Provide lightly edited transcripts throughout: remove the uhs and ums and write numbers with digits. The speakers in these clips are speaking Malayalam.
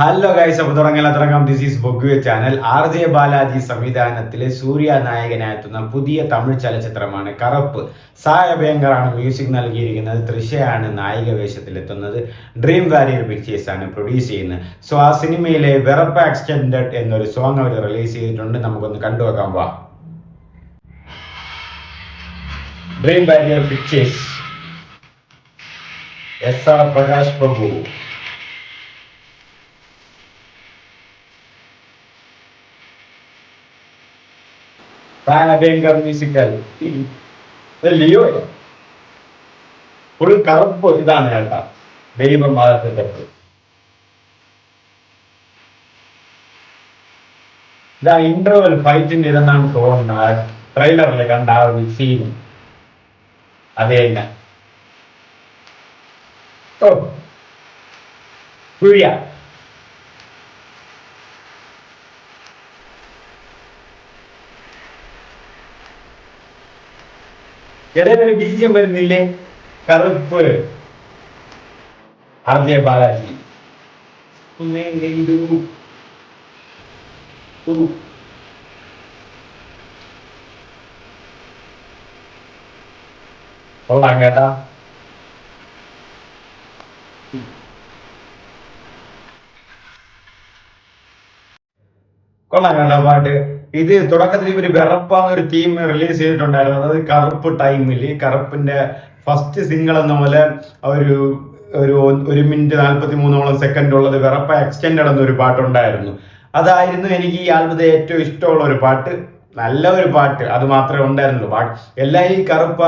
ഹലോ ഗൈസ്, അപ്പോൾ തുടങ്ങാം. This is Bogway channel. RJ Balaji സംവിധാനത്തിലെ സൂര്യ നായകനായെത്തുന്ന പുതിയ തമിഴ് ചലച്ചിത്രമാണ് കറുപ്പ്. സായ് അഭ്യങ്കറാണ് മ്യൂസിക് നൽകിയിരിക്കുന്നത്. തൃഷയാണ് നായിക വേഷത്തിലെത്തുന്നത്. ഡ്രീം വാരിയർ പിക്ചേഴ്സ് ആണ് പ്രൊഡ്യൂസ് ചെയ്യുന്നത്. സോ ആ സിനിമയിലെ വെറപ്പ് എക്സ്റ്റെൻഡഡ് എന്നൊരു സോങ് അവർ റിലീസ് ചെയ്തിട്ടുണ്ട്. നമുക്കൊന്ന് കണ്ടുവെക്കാം. വാ. Dream warrior pictures, SR Prakash Prabhu. ഭയങ്കര മ്യൂസിക്കൽ. ലിയോ ഫുൾ കറുപ്പ് ഇതാണ് കേട്ടാ. ദൈവമാകത്തെ ഇതാ ഇന്റർവെൽ ഫൈറ്റിന്റെ ഇതെന്നാണ് തോന്നുന്നത്. ട്രെയിലറിൽ കണ്ട ആ ഒരു സീൻ അത് തന്നെ. ഓ സൂര്യ ഇടയിലൊരു ബീജം വരുന്നില്ലേ? കറുപ്പ്. RJ ബാലാജി. കൊള്ളാം കേട്ടാ. കൊള്ളാം കേട്ടോ പാട്ട്. ഇത് തുടക്കത്തിൽ ഇവര് വെറപ്പാന്ന ഒരു തീം റിലീസ് ചെയ്തിട്ടുണ്ടായിരുന്നു. അതായത് കറുപ്പ് ടൈമിൽ കറുപ്പിന്റെ ഫസ്റ്റ് സിംഗിൾ എന്ന പോലെ ഒരു ഒരു 1 മിനിറ്റ് 43 ഉള്ളത് വെറപ്പ എക്സ്റ്റെൻഡഡ് എന്നൊരു പാട്ടുണ്ടായിരുന്നു. അതായിരുന്നു എനിക്ക് ഈ ആൽബത്തെ ഏറ്റവും ഇഷ്ടമുള്ള ഒരു പാട്ട്. നല്ല ഒരു പാട്ട് അത് മാത്രമേ ഉണ്ടായിരുന്നുള്ളൂ. പാട്ട് എല്ലാം ഈ കറുപ്പ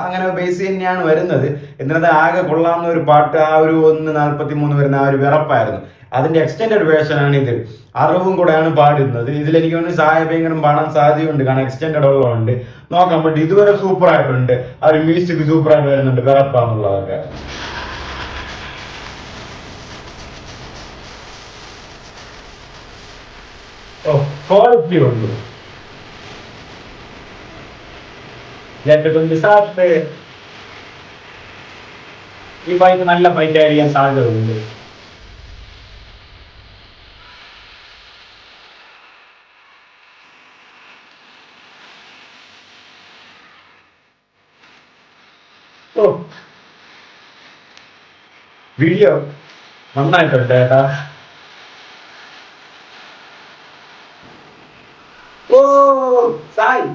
അങ്ങനെ ബേസ് തന്നെയാണ് വരുന്നത്. എന്നിട്ട് ആകെ കൊള്ളാവുന്ന ഒരു പാട്ട് ആ ഒരു 1:43 വരുന്ന ആ ഒരു വെറപ്പായിരുന്നു. അതിന്റെ എക്സ്റ്റെൻഡഡ് വേർഷൻ ആണ് ഇത്. അറിവും കൂടെയാണ് പാടുന്നത്. ഇതിലെനിക്ക് തോന്നുന്നു സായഭയങ്കരം പാടാൻ സാധ്യതയുണ്ട്, കാരണം എക്സ്റ്റെൻഡഡ് ഉള്ളതുകൊണ്ട്. നോക്കാൻ പറ്റും. ഇതുവരെ സൂപ്പർ ആയിട്ടുണ്ട്. ആ ഒരു മ്യൂസിക് സൂപ്പർ ആയിട്ട് വരുന്നുണ്ട് വെറപ്പാന്നുള്ളതൊക്കെ. ഓ ക്വാളിറ്റി ഉണ്ട്. ഈ ഫൈറ്റ് നല്ല ഫൈറ്റ് ആയിരിക്കാൻ സാധ്യതയുണ്ട്. ഓ വീഡിയോ നന്നായിട്ടുണ്ട് കേട്ടാ. ഓ സായി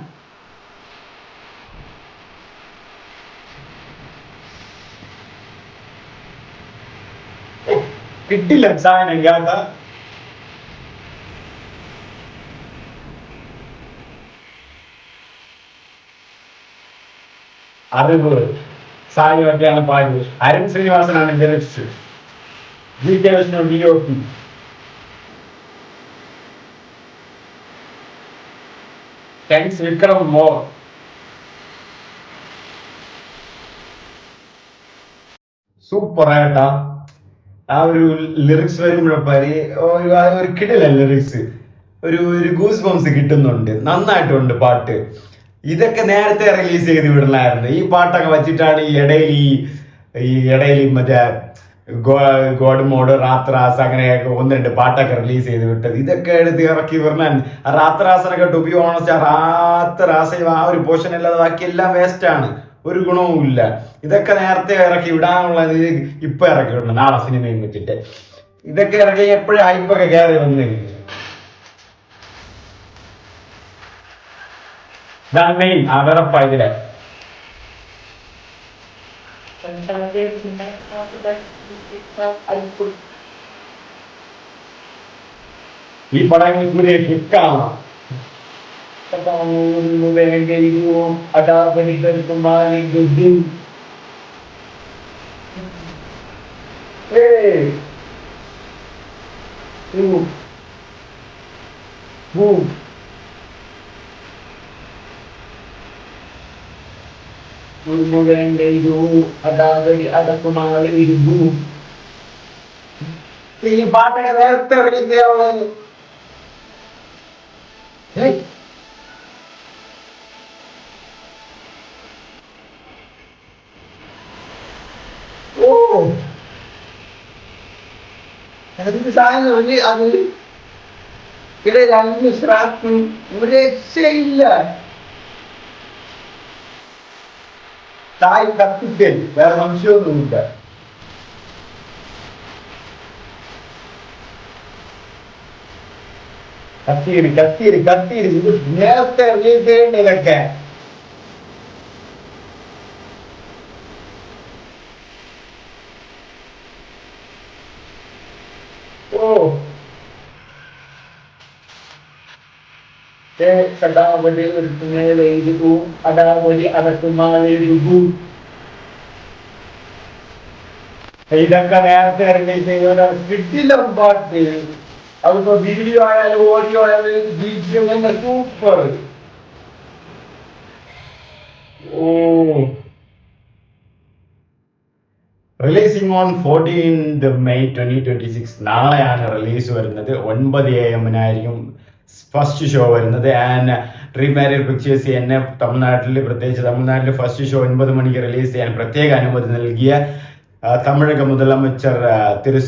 കിട്ടില്ല സാധനം കേട്ടാ. അറിവ് സായി ഒക്കെയാണ് പാടിയത്. അരുൺ ശ്രീനിവാസനാണ് lyrics. DOP. Thanks Vikram more. Super ആയിട്ടാ. ആ ഒരു ലിറിക്സ് വരുമ്പോഴപ്പാര് ഒരു കിടില ലിറിക്സ്. ഒരു ഗൂസ് ബംസ് കിട്ടുന്നുണ്ട്. നന്നായിട്ടുണ്ട് പാട്ട്. ഇതൊക്കെ നേരത്തെ റിലീസ് ചെയ്ത് വിടണമായിരുന്നു. ഈ പാട്ടൊക്കെ വെച്ചിട്ടാണ് ഈ ഇടയിൽ മറ്റേ ഗോഡ് മോഡ്, റാത്രാസ് അങ്ങനെയൊക്കെ 1-2 പാട്ടൊക്കെ റിലീസ് ചെയ്ത് വിട്ടത്. ഇതൊക്കെ എടുത്ത് ഇറക്കി വിടണം. റാത്രാസനൊക്കെ ടു ബി ഓണസ്റ്റ്, ആ റാത്രാസ ആ ഒരു പോർഷൻ അല്ലാതെ ബാക്കി എല്ലാം വേസ്റ്റ് ആണ്. ഒരു ഗുണവും ഇല്ല. ഇതൊക്കെ നേരത്തെ ഇറക്കി വിടാനുള്ളത് ഇപ്പൊ ഇറക്കി വിടണം. നാളെ സിനിമയും വെച്ചിട്ട് ഇതൊക്കെ ഇറക്കി എപ്പോഴും ഹൈപ്പൊക്കെ കയറി വന്നു. ഇതാണ് മെയിൻ അവരപ്പ ഇതിലെ. ഈ പടങ്ങൾ കൂടി ഹിറ്റാണ്. ഈ പാട്ടൊക്കെ നേരത്തെ റിലീസ് ചെയ്യാവുന്നത്. ഓ അതിന്റെ സാധനം അത് ഇവിടെ രണ്ട് സ്ക്രാപ്പും ഒരു രക്ഷയില്ല. തായ് കത്തിക്കൽ വേറെ സംശയമൊന്നുമില്ല. കത്തിയിരി കത്തിയിരി കത്തിയിരി ഇത് നേരത്തെ അറിയിക്കേണ്ട ഇതൊക്കെ. ഓ കടാവലി എടുത്തു അടാവലി അടക്കുമാലിരുന്നു. ഇതൊക്കെ നേരത്തെ റിലീസ് കിട്ടില്ല പാട്ട്. അതിപ്പോ വീഡിയോ ആയാലും ഓഡിയോ ആയാലും BGM super. Oh releasing on 14th May 2026. നാളെയാണ് റിലീസ് വരുന്നത്. 9 AM ഫസ്റ്റ് ഷോ വരുന്നത്. ആൻഡ് റീമാരിഡ് പിക്ചേഴ്സ് എന്നെ പ്രത്യേകിച്ച് തമിഴ്നാട്ടിൽ ഫസ്റ്റ് ഷോ 9 മണിക്ക് റിലീസ് ചെയ്യാൻ പ്രത്യേക അനുമതി നൽകിയ തമിഴക മുതലமைச்சർ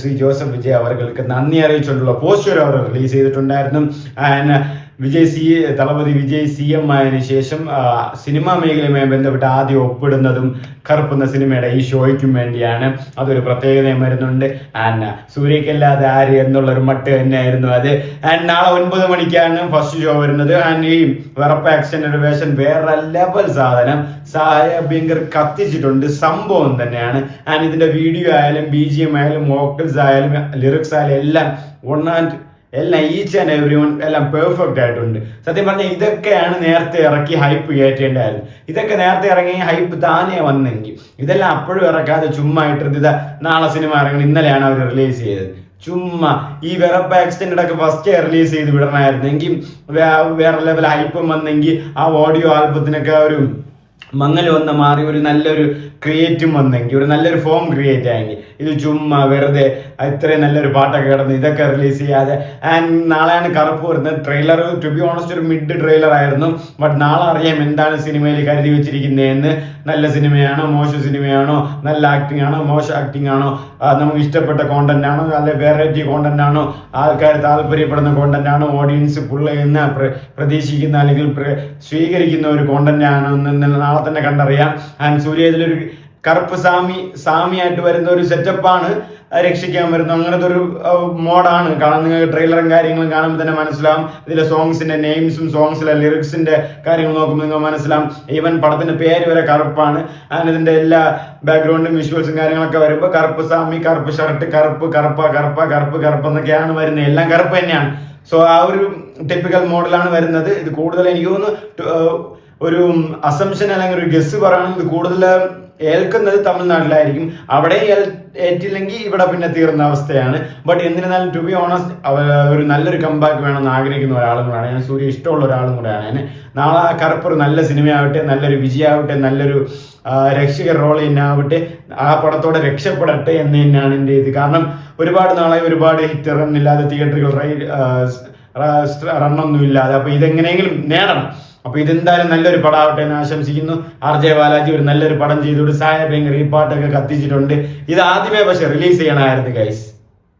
ശ്രീ ജോസഫ് വിജയ് അവർക്ക് നന്ദി അറിയിച്ചുകൊണ്ടുള്ള പോസ്റ്റർ അവർ റിലീസ് ചെയ്തിട്ടുണ്ടായിരുന്നു. ആൻഡ് തളപതി വിജയ് CM ആയതിനു ശേഷം സിനിമാ മേഖലയുമായി ബന്ധപ്പെട്ട് ആദ്യം ഒപ്പിടുന്നതും കറുപ്പെന്ന സിനിമയുടെ ഈ ഷോയ്ക്കും വേണ്ടിയാണ്. അതൊരു പ്രത്യേകതയും വരുന്നുണ്ട്. ആൻഡ് സൂര്യക്കല്ലാതെ ആര് എന്നുള്ളൊരു മട്ട് തന്നെയായിരുന്നു അത്. ആൻഡ് നാളെ 9 മണിക്കാണ് ഫസ്റ്റ് ഷോ വരുന്നത്. ആൻഡ് ഈ വെറപ്പ് ആക്ഷൻ വേഷൻ വേറെ ലെവൽ സാധനം. ഭയങ്കര കത്തിച്ചിട്ടുണ്ട്, സംഭവം തന്നെയാണ്. ആൻഡ് ഇതിന്റെ വീഡിയോ ആയാലും BGM ആയാലും വോക്കൽസ് ആയാലും ലിറിക്സ് ആയാലും എല്ലാം ഈച്ച് ആൻഡ് എവറി വൺ എല്ലാം പെർഫെക്റ്റ് ആയിട്ടുണ്ട്. സത്യം പറഞ്ഞാൽ ഇതൊക്കെയാണ് നേരത്തെ ഇറക്കി ഹൈപ്പ് കയറ്റേണ്ടായിരുന്നു. ഇതൊക്കെ നേരത്തെ ഇറങ്ങി ഹൈപ്പ് താനേ വന്നെങ്കിൽ ഇതെല്ലാം അപ്പോഴും ഇറക്കാതെ ചുമ്മാ ഇട്ടിട്ട് നാളെ സിനിമ ഇറങ്ങണം, ഇന്നലെയാണ് അവർ റിലീസ് ചെയ്തത്. ചുമ്മാ ഈ വെറപ്പ് ആക്സിഡന്റ് ഒക്കെ ഫസ്റ്റ് റിലീസ് ചെയ്ത് വിടണമായിരുന്നെങ്കിൽ വേറെ ലെവൽ ഹൈപ്പും വന്നെങ്കിൽ ആ ഓഡിയോ ആൽബത്തിനൊക്കെ ഒരു മങ്ങൽ വന്ന് മാറി ഒരു നല്ലൊരു ക്രിയേറ്റും വന്നെങ്കിൽ ഒരു നല്ലൊരു ഫോം ക്രിയേറ്റ് ആയെങ്കിൽ. ഇത് ചുമ്മാ വെറുതെ ഇത്രയും നല്ലൊരു പാട്ടൊക്കെ കിടന്ന് ഇതൊക്കെ റിലീസ് ചെയ്യാതെ. ആൻഡ് നാളെയാണ് കറുപ്പ് വരുന്നത്. ട്രെയിലർ ടു ബി ഓണസ്റ്റ് ഒരു മിഡ് ട്രെയിലർ ആയിരുന്നു. ബട്ട് നാളെ അറിയാം എന്താണ് സിനിമയിൽ കരുതി വെച്ചിരിക്കുന്നതെന്ന്. നല്ല സിനിമയാണോ, മോശം സിനിമയാണോ, നല്ല ആക്ടിംഗ് ആണോ, മോശം ആക്ടിംഗ് ആണോ, നമുക്ക് ഇഷ്ടപ്പെട്ട കോണ്ടന്റ് ആണോ, അല്ലെ വെറൈറ്റി കോണ്ടന്റ് ആണോ, ആൾക്കാർ താല്പര്യപ്പെടുന്ന കോണ്ടന്റ് ആണോ, ഓഡിയൻസ് ചെയ്യുന്ന പ്രതീക്ഷിക്കുന്ന അല്ലെങ്കിൽ സ്വീകരിക്കുന്ന ഒരു കോണ്ടന്റ് ആണോ എന്ന് നാളെ തന്നെ കണ്ടറിയാം. ആൻഡ് സൂര്യ ഇതിലൊരു കറുപ്പ് സാമിയായിട്ട് വരുന്ന ഒരു സെറ്റപ്പാണ് രക്ഷിക്കാൻ വരുന്നത്. അങ്ങനത്തെ ഒരു മോഡാണ്. കാരണം നിങ്ങൾക്ക് ട്രെയിലറും കാര്യങ്ങളും കാണുമ്പോൾ തന്നെ മനസ്സിലാവും. ഇതിലെ സോങ്സിന്റെ നെയിംസും സോങ്സിലെ ലിറിക്സിന്റെ കാര്യങ്ങൾ നോക്കുമ്പോൾ നിങ്ങൾ മനസ്സിലാവും. ഈവൻ പടത്തിന്റെ പേര് വരെ കറുപ്പാണ്. ആൻഡ് ഇതിന്റെ എല്ലാ ബാക്ക്ഗ്രൗണ്ടും വിഷ്വൽസും കാര്യങ്ങളൊക്കെ വരുമ്പോൾ കറുപ്പ് സാമി, കറുപ്പ് ഷർട്ട്, കറുപ്പ് എന്നൊക്കെയാണ് വരുന്നത്. എല്ലാം കറുപ്പ് തന്നെയാണ്. സോ ആ ഒരു ടിപ്പിക്കൽ മോഡലാണ് വരുന്നത്. ഇത് കൂടുതൽ എനിക്ക് തോന്നുന്നു ഒരു അസംഷൻ അല്ലെങ്കിൽ ഒരു ഗസ് പറയുകയാണെങ്കിൽ ഇത് കൂടുതൽ ഏൽക്കുന്നത് തമിഴ്നാട്ടിലായിരിക്കും. അവിടെ ഏറ്റില്ലെങ്കിൽ ഇവിടെ പിന്നെ തീർന്ന അവസ്ഥയാണ്. ബട്ട് എന്നിരുന്നാലും ടു ബി ഓണസ്റ്റ് ഒരു നല്ലൊരു കംബാക്ക് വേണമെന്ന് ആഗ്രഹിക്കുന്ന ഒരാളും കൂടെയാണ് ഞാൻ. സൂര്യ ഇഷ്ടമുള്ള ഒരാളും കൂടെയാണ് ഞാൻ. നാളെ ആ കറുപ്പൊരു നല്ല സിനിമയാവട്ടെ, നല്ലൊരു വിജയമാവട്ടെ, നല്ലൊരു രക്ഷകർ റോൾ തന്നെയാവട്ടെ, ആ പടത്തോടെ രക്ഷപ്പെടട്ടെ എന്ന് തന്നെയാണ് എൻ്റെ ഇത്. കാരണം ഒരുപാട് നാളായി ഒരുപാട് ഹിറ്റ് റൺ ഇല്ലാതെ, തിയേറ്ററുകൾ റണ്ണൊന്നും ഇല്ലാതെ. അപ്പോൾ ഇതെങ്ങനെയെങ്കിലും നേടണം. അപ്പൊ ഇതെന്തായാലും നല്ലൊരു പടമാവട്ടെ എന്ന് ആശംസിക്കുന്നു. RJ ബാലാജി ഒരു നല്ലൊരു പടം ചെയ്തുകൊണ്ട് സായ ഭയങ്കര ഈ പാട്ടൊക്കെ കത്തിച്ചിട്ടുണ്ട്. ഇത് ആദ്യമേ പക്ഷെ റിലീസ് ചെയ്യണമായിരുന്നു ഗൈസ്.